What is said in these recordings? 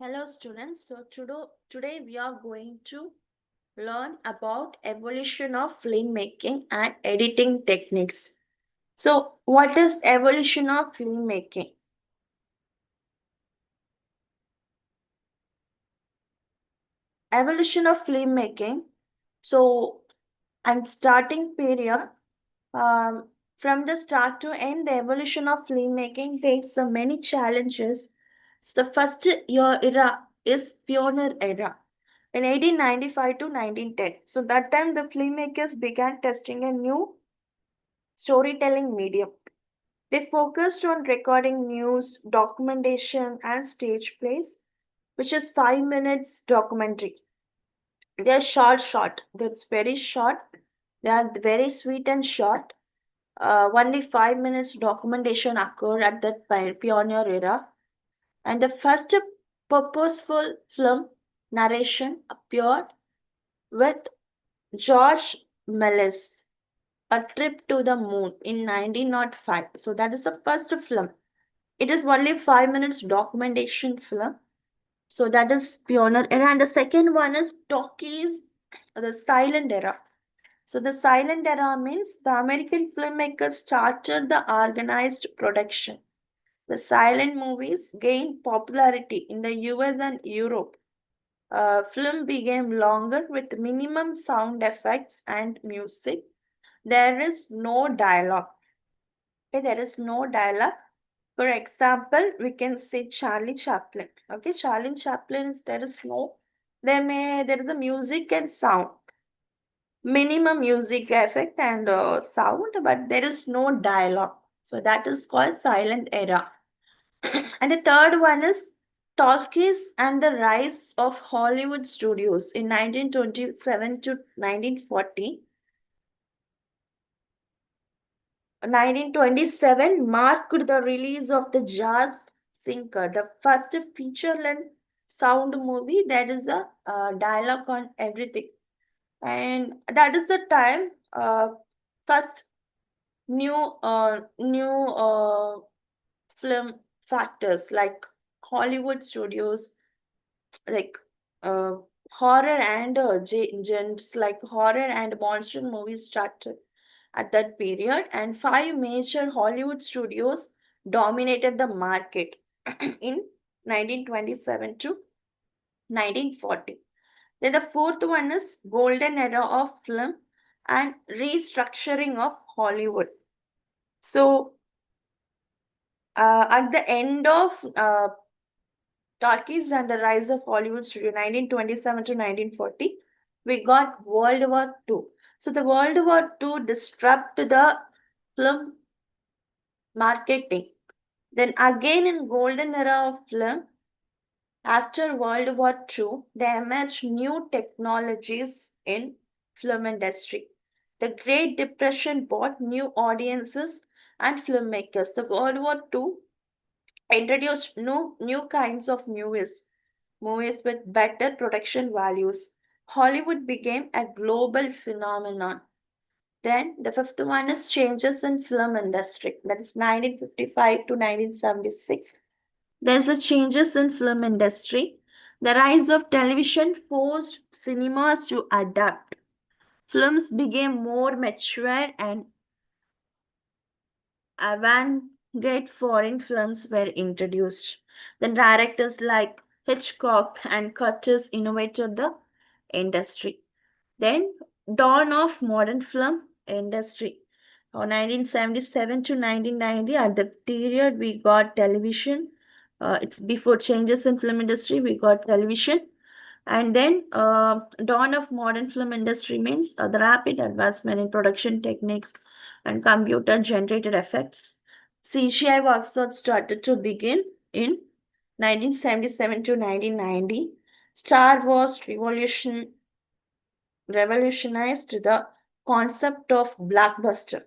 Hello students, so today we are going to learn about evolution of filmmaking and editing techniques. So what is evolution of filmmaking? Evolution of filmmaking, so and starting period, um, from the start to end, the evolution of filmmaking takes so many challenges. So the first era is pioneer era in 1895 to 1910. So that time the filmmakers began testing a new storytelling medium. They focused on recording news, documentation, and stage plays, which is 5 minutes documentary. They are short. That's very short. They are very sweet and short. Only 5 minutes documentation occurred at that pioneer era. And the first purposeful film narration appeared with George Mellis, A Trip to the Moon in 1905. So that is the first film. It is only 5 minutes documentation film. So that is pioneer era. And the second one is talkies, the silent era. So the silent era means the American filmmakers started the organized production. The silent movies gained popularity in the US and Europe. Film became longer with minimum sound effects and music. There is no dialogue. Okay, there is no dialogue. For example, we can say Charlie Chaplin. Okay, Charlie Chaplin is there is no there is a music and sound. Minimum music effect and sound, but there is no dialogue. So that is called silent era. And the third one is talkies and the rise of Hollywood studios in 1927 to 1940. 1927 marked the release of the Jazz Singer, the first feature-length sound movie that is a dialogue on everything. And that is the time first new film factors like Hollywood studios, like uh, horror and genres like horror and monster movies started at that period, and five major Hollywood studios dominated the market in 1927 to 1940. Then the fourth one is golden era of film and restructuring of Hollywood. So at the end of talkies and the rise of Hollywood studio, 1927 to 1940, we got World War II. So the World War II disrupted the film marketing. Then again in golden era of film, after World War II, there emerged new technologies in film industry. The Great Depression brought new audiences and filmmakers. The World War II introduced new kinds of movies with better production values. Hollywood became a global phenomenon. Then the fifth one is changes in film industry. That is 1955 to 1976. There's a changes in film industry. The rise of television forced cinemas to adapt. Films became more mature and avant-garde foreign films were introduced. Then directors like Hitchcock and Curtis innovated the industry. Then dawn of modern film industry. 1977 to 1990, at the period we got television. It's before changes in film industry, we got television. And then dawn of modern film industry means the rapid advancement in production techniques and computer generated effects. CGI workshop started to begin in 1977 to 1990. Star Wars revolutionized the concept of blockbuster.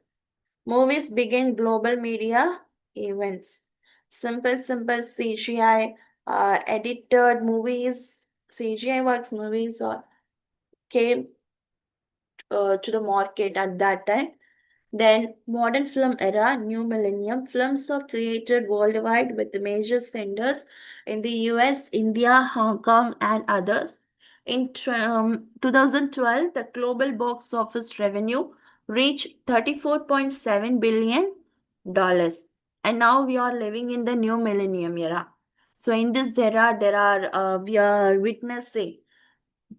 Movies became global media events. Simple CGI, edited movies, CGI works movies or came to the market at that time. Then modern film era, new millennium. Films are created worldwide with major centers in the US, India, Hong Kong, and others. In 2012, the global box office revenue reached $34.7 billion. And now we are living in the new millennium era. So in this era, we are witnessing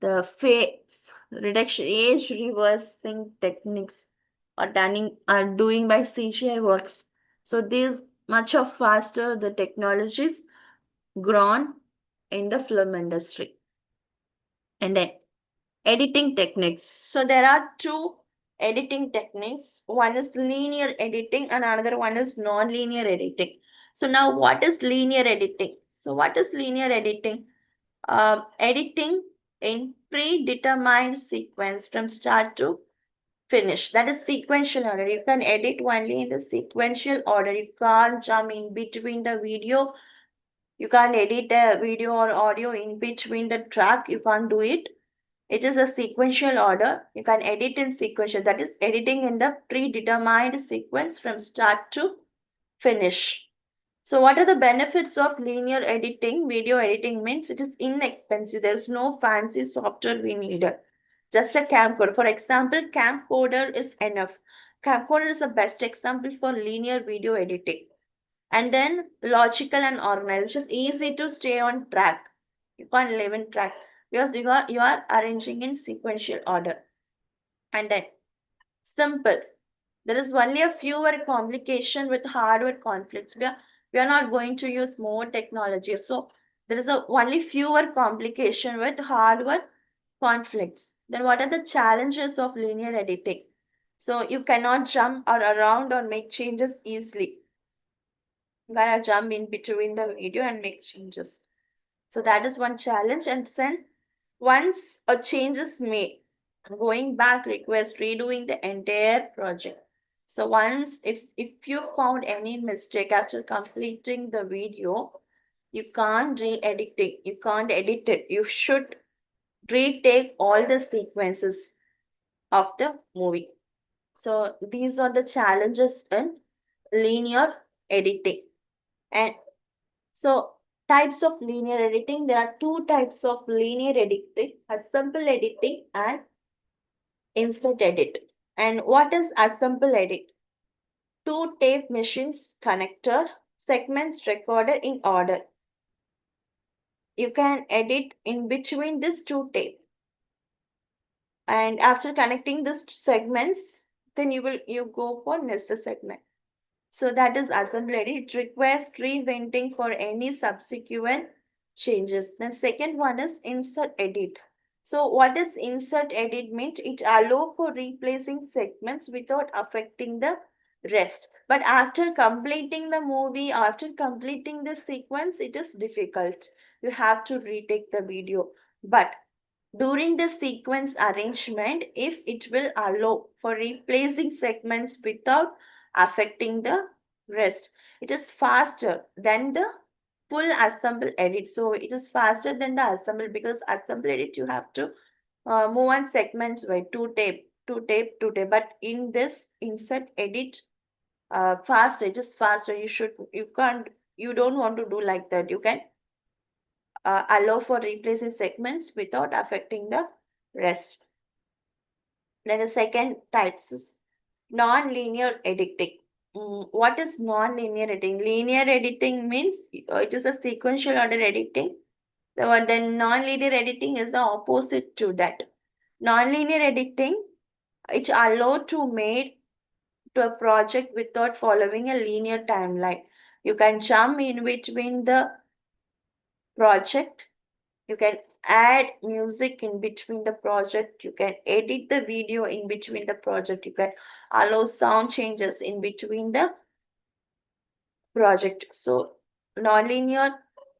the face reduction, age reversing techniques are doing by CGI works. So this much of faster the technologies grown in the film industry. And then editing techniques. So there are two editing techniques. One is linear editing and another one is non-linear editing. So now what is linear editing? So what is linear editing? Editing in predetermined sequence from start to finish. That is sequential order. You can edit only in the sequential order. You can't jump in between the video. You can't edit a video or audio in between the track. You can't do it. It is a sequential order. You can edit in sequential. That is editing in the predetermined sequence from start to finish. So what are the benefits of linear editing? Video editing means it is inexpensive. There's no fancy software we need. Just a camcorder. For example, camcorder is enough. Camcorder is the best example for linear video editing. And then logical and organized, which is easy to stay on track. You can't live in track because you are arranging in sequential order. And then simple. There is only a fewer complication with hardware conflicts. We are not going to use more technology. So there is only fewer complication with hardware conflicts. Then what are the challenges of linear editing? So you cannot jump or around or make changes easily. You gotta jump in between the video and make changes. So that is one challenge. And then once a change is made, going back requires redoing the entire project. So once if you found any mistake after completing the video, you can't re-edit it. You can't edit it. You should retake all the sequences of the movie. So these are the challenges in linear editing. And so types of linear editing, there are two types of linear editing, assemble editing and insert edit. And what is assemble edit? Two tape machines connector, segments recorded in order. You can edit in between these two tape. And after connecting these segments, then you go for next segment. So that is assembly edit. It requires reventing for any subsequent changes. Then second one is insert edit. So what is insert edit means? It allows for replacing segments without affecting the rest. But after completing the movie, after completing the sequence, it is difficult. You have to retake the video. But during the sequence arrangement, if it will allow for replacing segments without affecting the rest, it is faster than the full assemble edit. So it is faster than the assemble, because assemble edit you have to move on segments by two tape. But in this insert edit, faster, it is faster. You don't want to do like that. You can allow for replacing segments without affecting the rest. Then the second types is non-linear editing. What is non-linear editing? Linear editing means it is a sequential order editing. Then non-linear editing is the opposite to that. Non-linear editing, it allows to make to a project without following a linear timeline. You can jump in between the project. You can add music in between the project. You can edit the video in between the project. You can allow sound changes in between the project. So nonlinear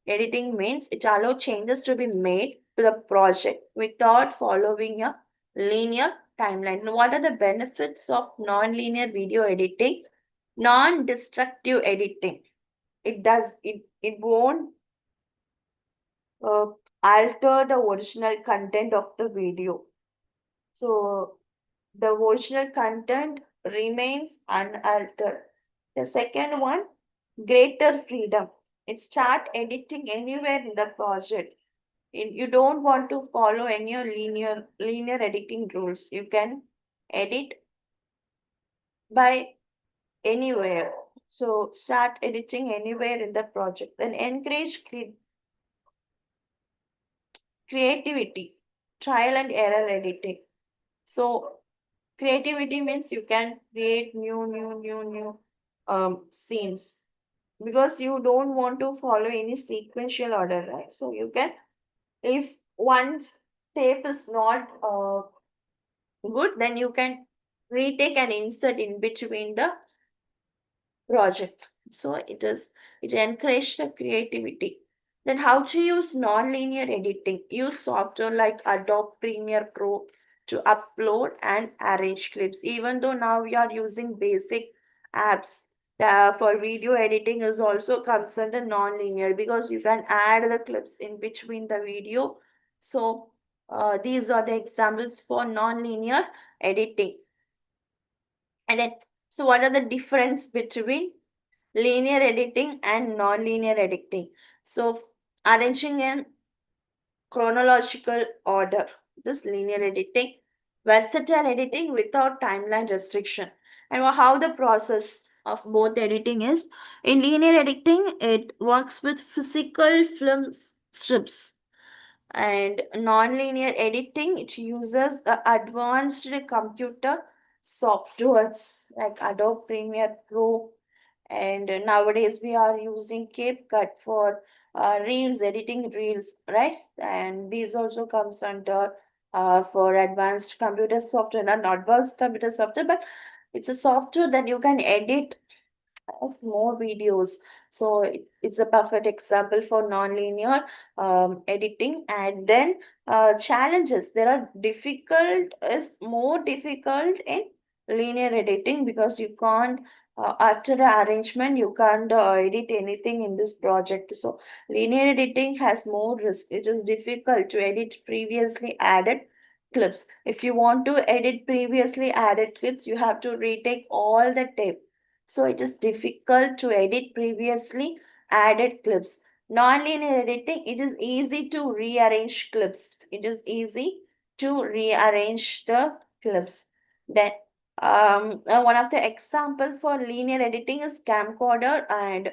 editing means it allows changes to be made to the project without following a linear timeline. Now, what are the benefits of nonlinear video editing? Non-destructive editing. It won't alter the original content of the video. So the original content remains unaltered. The second one, greater freedom. It start editing anywhere in the project. You don't want to follow any linear editing rules. You can edit by anywhere. So start editing anywhere in the project. Then encourage creativity, trial and error editing. So creativity means you can create new scenes because you don't want to follow any sequential order, right? So you can, if one tape is not good, then you can retake and insert in between the project. So it encourages the creativity. Then how to use non-linear editing. Use software like Adobe Premiere Pro to upload and arrange clips. Even though now we are using basic apps for video editing is also comes under non-linear because you can add the clips in between the video. So these are the examples for non-linear editing. And then, so what are the difference between linear editing and non-linear editing? So arranging in chronological order, this linear editing, versatile editing without timeline restriction. And how the process of both editing is, in linear editing, it works with physical film strips, and non-linear editing, it uses advanced computer softwares like Adobe Premiere Pro, and nowadays we are using CapCut for reels, editing reels, right? And these also comes under for advanced computer software, not advanced computer software, but it's a software that you can edit of more videos. So it's a perfect example for non-linear editing. And then challenges. There are difficult is more difficult in linear editing because you can't after the arrangement you can't edit anything in this project. So linear editing has more risk. It is difficult to edit previously added clips. If you want to edit previously added clips, you have to retake all the tape, so it is difficult to edit previously added clips. Non-linear editing, it is easy to rearrange clips. It is easy to rearrange the clips. Then one of the example for linear editing is camcorder, and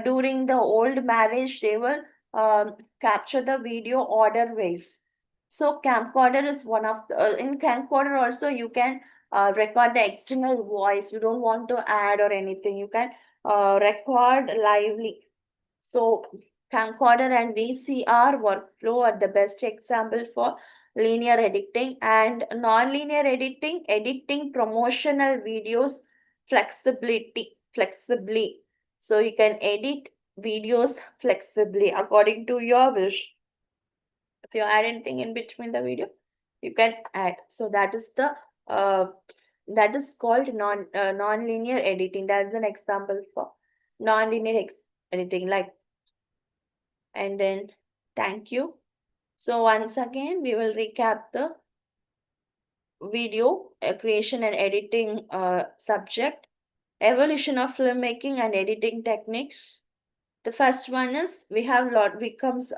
during the old marriage they will capture the video order ways. So camcorder is one of the, in camcorder also you can record the external voice. You don't want to add or anything. You can record lively. So camcorder and VCR workflow are the best example for linear editing. And non-linear editing, editing promotional videos flexibly. So you can edit videos flexibly according to your wish. If you add anything in between the video, you can add. So that is the that is called non-linear editing. That's an example for non-linear editing. Like, and then thank you. So once again, we will recap the video creation and editing subject, evolution of filmmaking and editing techniques. The first one is we have lot we cross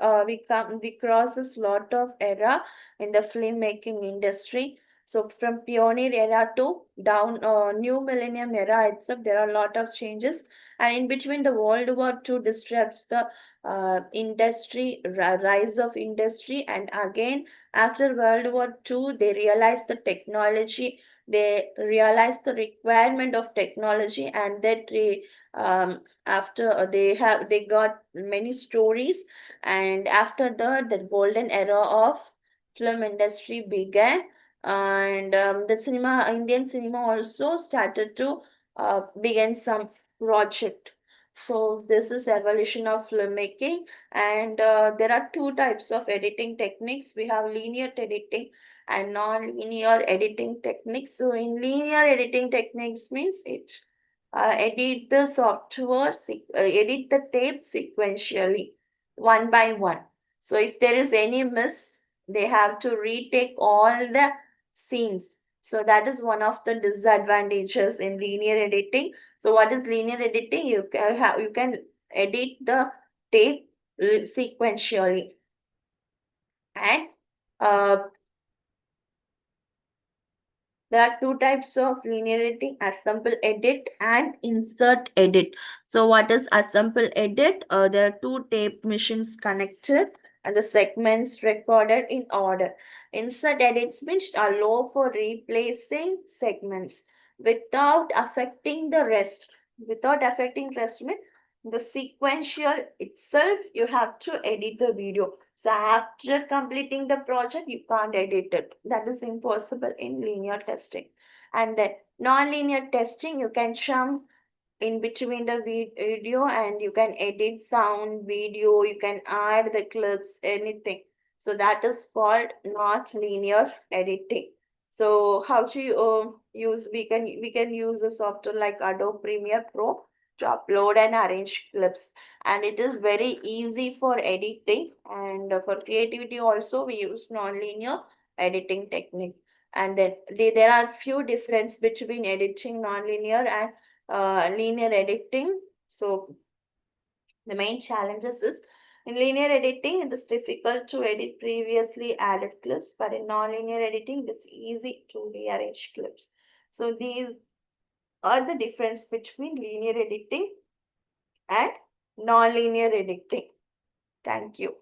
this lot of era in the filmmaking industry. So from pioneer era to down new millennium era itself, there are a lot of changes. And in between, the World War II disrupts the industry, rise of industry. And again, after World War II, they realized the technology, they realized the requirement of technology, and that after they got many stories, and after that the golden era of film industry began. And the cinema, Indian cinema also started to begin some project. So this is evolution of filmmaking. And there are two types of editing techniques. We have linear editing and non-linear editing techniques. So in linear editing techniques means it edit the edit the tape sequentially, one by one. So if there is any miss, they have to retake all the scenes. So that is one of the disadvantages in linear editing. So what is linear editing? You can edit the tape sequentially, and uh, there are two types of linear editing: assemble edit and insert edit. So what is assemble edit? There are two tape machines connected and the segments recorded in order. Insert edits means allow for replacing segments without affecting the rest. Without affecting rest means the sequential itself you have to edit the video. So after completing the project, you can't edit it. That is impossible in linear testing. And then non-linear testing, you can jump in between the video and you can edit sound, video, you can add the clips, anything. So that is called not linear editing. So how to use, we can use a software like Adobe Premiere Pro to upload and arrange clips, and it is very easy for editing, and for creativity also we use non-linear editing technique. And then there are few difference between editing non-linear and linear editing. So the main challenges is in linear editing, it is difficult to edit previously added clips, but in non-linear editing, it is easy to rearrange clips. So these are the difference between linear editing and non-linear editing. Thank you.